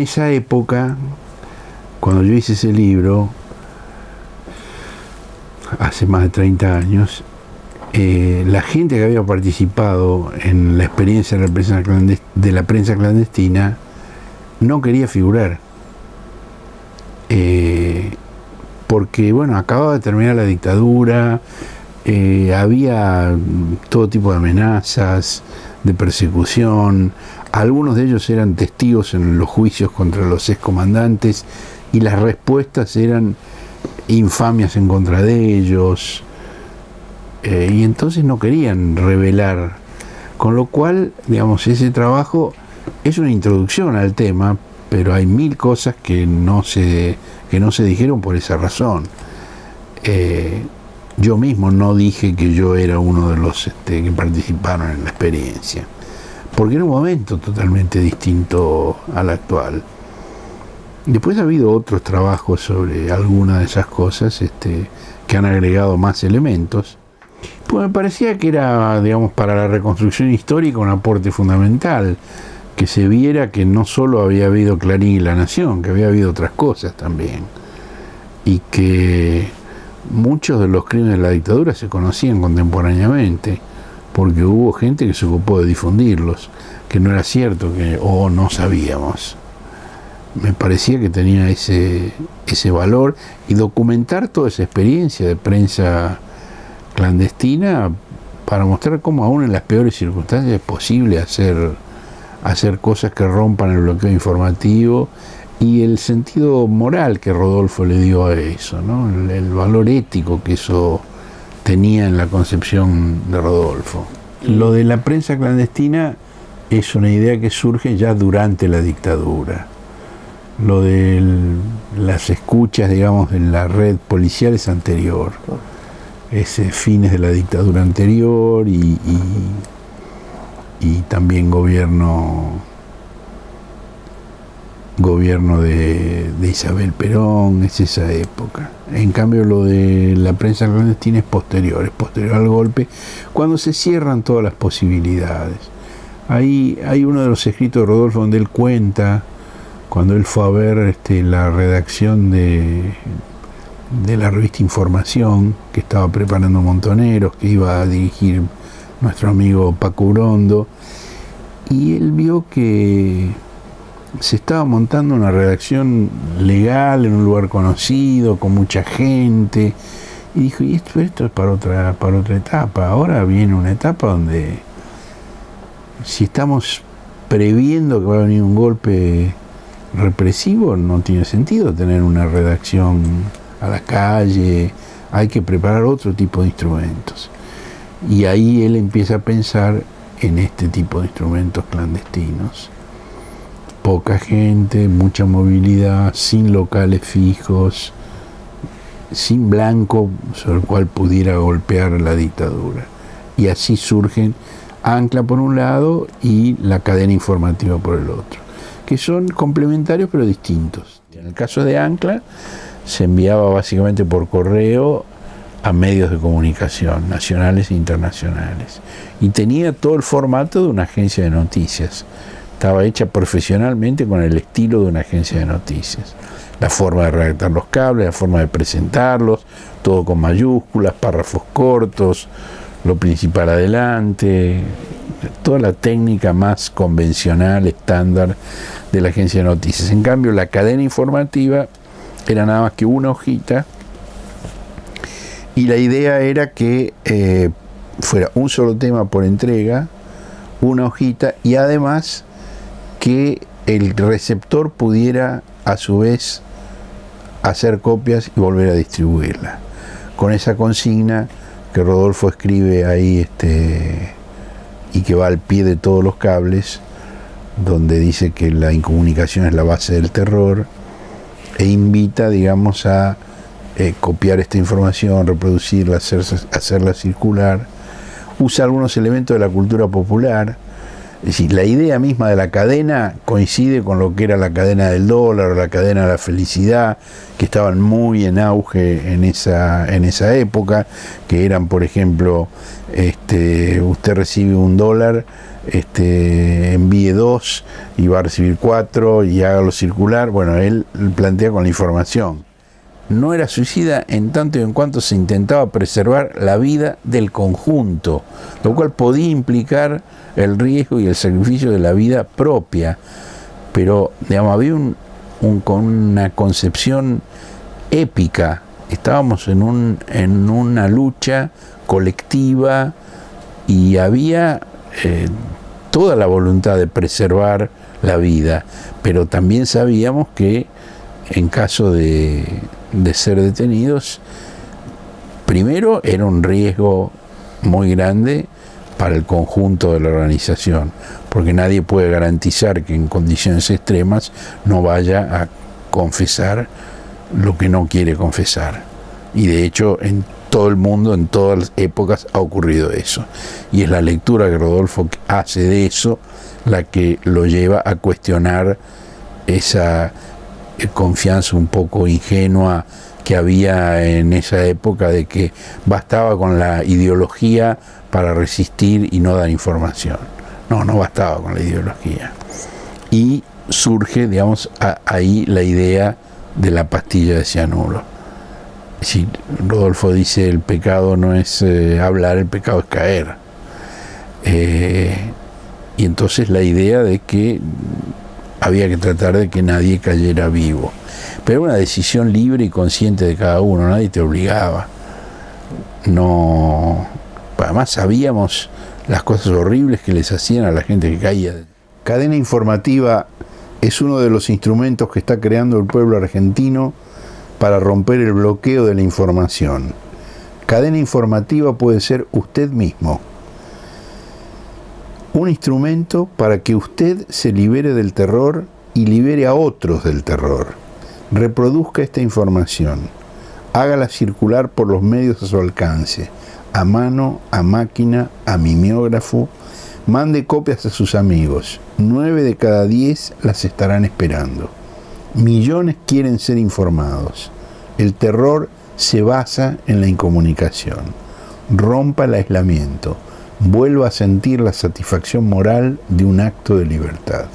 esa época, cuando yo hice ese libro, hace más de 30 años, la gente que había participado en la experiencia de la prensa clandestina no quería figurar. Porque, bueno, acababa de terminar la dictadura, había todo tipo de amenazas, de persecución. Algunos de ellos eran testigos en los juicios contra los excomandantes y las respuestas eran infamias en contra de ellos, y entonces no querían revelar, con lo cual, digamos, ese trabajo es una introducción al tema, pero hay mil cosas que no se dijeron por esa razón. Yo mismo no dije que yo era uno de los que participaron en la experiencia, porque era un momento totalmente distinto al actual. Después ha habido otros trabajos sobre algunas de esas cosas que han agregado más elementos. Pues me parecía que era, digamos, para la reconstrucción histórica un aporte fundamental, que se viera que no solo había habido Clarín y La Nación, que había habido otras cosas también, y que muchos de los crímenes de la dictadura se conocían contemporáneamente, porque hubo gente que se ocupó de difundirlos, que no era cierto o no sabíamos. Me parecía que tenía ese valor, y documentar toda esa experiencia de prensa clandestina para mostrar cómo aún en las peores circunstancias es posible hacer cosas que rompan el bloqueo informativo, y el sentido moral que Rodolfo le dio a eso, ¿no? El valor ético que eso tenía en la concepción de Rodolfo. Lo de la prensa clandestina es una idea que surge ya durante la dictadura. Lo de las escuchas, digamos, en la red policial es anterior. Es fines de la dictadura anterior y también gobierno de Isabel Perón, es esa época. En cambio, lo de la prensa clandestina es posterior al golpe, cuando se cierran todas las posibilidades. Hay uno de los escritos de Rodolfo donde él cuenta cuando él fue a ver la redacción de la revista Información, que estaba preparando Montoneros, que iba a dirigir nuestro amigo Paco Urondo, y él vio que se estaba montando una redacción legal en un lugar conocido, con mucha gente, y dijo, y esto es para otra etapa. Ahora viene una etapa donde, si estamos previendo que va a venir un golpe represivo, no tiene sentido tener una redacción a la calle, hay que preparar otro tipo de instrumentos. Y ahí él empieza a pensar en este tipo de instrumentos clandestinos. Poca gente, mucha movilidad, sin locales fijos, sin blanco sobre el cual pudiera golpear la dictadura. Y así surgen Ancla por un lado y la cadena informativa por el otro, que son complementarios pero distintos. En el caso de Ancla se enviaba básicamente por correo a medios de comunicación nacionales e internacionales, y tenía todo el formato de una agencia de noticias. Estaba hecha profesionalmente con el estilo de una agencia de noticias. La forma de redactar los cables, la forma de presentarlos, todo con mayúsculas, párrafos cortos, lo principal adelante, toda la técnica más convencional, estándar de la agencia de noticias. En cambio, la cadena informativa era nada más que una hojita, y la idea era que fuera un solo tema por entrega, una hojita, y además que el receptor pudiera a su vez hacer copias y volver a distribuirla, con esa consigna que Rodolfo escribe ahí y que va al pie de todos los cables, donde dice que la incomunicación es la base del terror, e invita, digamos, a copiar esta información, reproducirla, hacerla circular. Usa algunos elementos de la cultura popular, Es decir, la idea misma de la cadena coincide con lo que era la cadena del dólar o la cadena de la felicidad, que estaban muy en auge en esa época, que eran, por ejemplo, usted recibe $1, envíe 2 y va a recibir 4 y hágalo circular. Bueno, él plantea con la información. No era suicida en tanto y en cuanto se intentaba preservar la vida del conjunto, lo cual podía implicar el riesgo y el sacrificio de la vida propia, pero digamos, había con una concepción épica. Estábamos en una lucha colectiva y había toda la voluntad de preservar la vida, pero también sabíamos que en caso de ser detenidos, primero era un riesgo muy grande para el conjunto de la organización, porque nadie puede garantizar que en condiciones extremas no vaya a confesar lo que no quiere confesar. Y de hecho en todo el mundo, en todas las épocas ha ocurrido eso. Y es la lectura que Rodolfo hace de eso la que lo lleva a cuestionar esa confianza un poco ingenua que había en esa época de que bastaba con la ideología para resistir y no dar información. No bastaba con la ideología. Y surge, digamos, ahí la idea de la pastilla de cianuro. Si Rodolfo dice el pecado no es hablar, el pecado es caer. Y entonces la idea de que había que tratar de que nadie cayera vivo. Pero una decisión libre y consciente de cada uno, nadie te obligaba. No, además sabíamos las cosas horribles que les hacían a la gente que caía. Cadena informativa es uno de los instrumentos que está creando el pueblo argentino para romper el bloqueo de la información. Cadena informativa puede ser usted mismo. Un instrumento para que usted se libere del terror y libere a otros del terror. Reproduzca esta información. Hágala circular por los medios a su alcance. A mano, a máquina, a mimeógrafo. Mande copias a sus amigos. 9 de cada 10 las estarán esperando. Millones quieren ser informados. El terror se basa en la incomunicación. Rompa el aislamiento. Vuelva a sentir la satisfacción moral de un acto de libertad.